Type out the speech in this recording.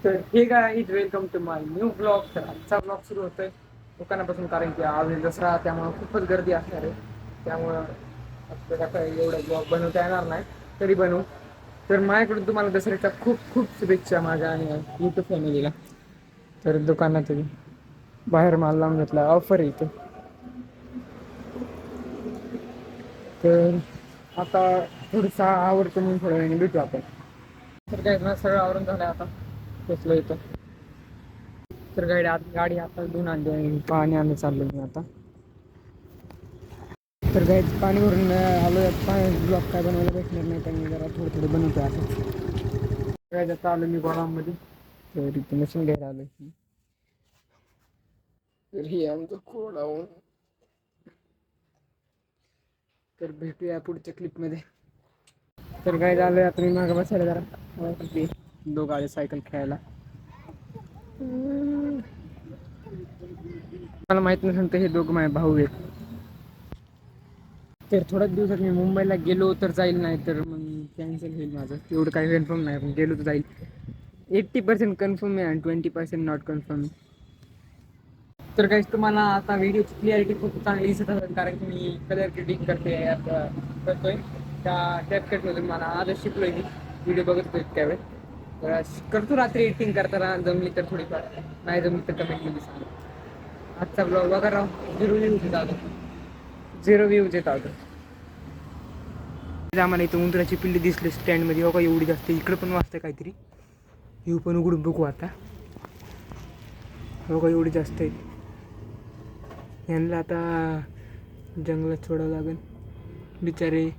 तर hey guys welcome to my new blog. तर आजचा ब्लॉग सुरू होतोय दुकानापासून, कारण की आज दसरा त्यामुळं खूपच गर्दी असणार आहे. त्यामुळं आपल्याला काही एवढा ब्लॉग बनवता येणार नाही, तरी बनवू. तर माझ्याकडून तुम्हाला दसऱ्याच्या खूप खूप शुभेच्छा माझ्या आणि यूट्यूब फॅमिलीला. तर दुकानात बाहेर माल लावून घेतला, ऑफर आहे इथं. तर आता थोडंसं आवडतं म्हणून थोड्या वेळाने भेटू आपण. तर काय ना, सगळं आवरून झालं आता, पोचलो इथं. तर गाडी आता धुवून आणली आणि पाणी आणलं चाललो मी आता. तर गाडी पाणी भरून आलो. ब्लॉक काय बनवायला भेटणार नाही, त्यामुळे जरा थोडं थोडं बनवतो असं. काय आता आलो मी गोडामध्ये, तर इथं मशीन घ्यायला आलो. तर ही आमचं कोडावून. तर भेटूया पुढच्या क्लिपमध्ये. तर काय झालं, आता मी मागं बसायला जरा दोघं आले सायकल खेळायला. मला माहित नसेल तर हे दोघं माझे भाऊ आहेत. तर थोड्याच दिवसात मी मुंबईला गेलो तर जाईल, नाही तर मग कॅन्सल होईल माझं. एवढं काही कन्फर्म नाही, पण गेलो तर जाईल. 80% कन्फर्म आहे आणि 20% नॉट कन्फर्म. तर काही तुम्हाला आता व्हिडिओची क्लिअरिटी खूप चांगली दिसत असेल, कारण की मी कलर ग्रेडिंग करतोय त्या कॅपकटमधून. मला आजच शिकलोय मी, व्हिडिओ बघत होतो इतक्या वेळ. तर करतो रात्री एडिटिंग करताना, जमली तर थोडीफार, नाही जमली तर कमेंटमध्ये सांगा. आजचा ब्लॉग बघा राव, 0 व्ह्यूज येतात, 0 व्ह्यूज येतात. आम्हाला इथं उंदराची पिल्ली दिसली स्टँडमध्ये, बघा एवढी जास्त. इकडं पण वाजतं काहीतरी, येऊ पण उघडून बघू आता. बघा एवढी जास्त आहे. यांना आता जंगलात सोडावं लागेल बिचारे.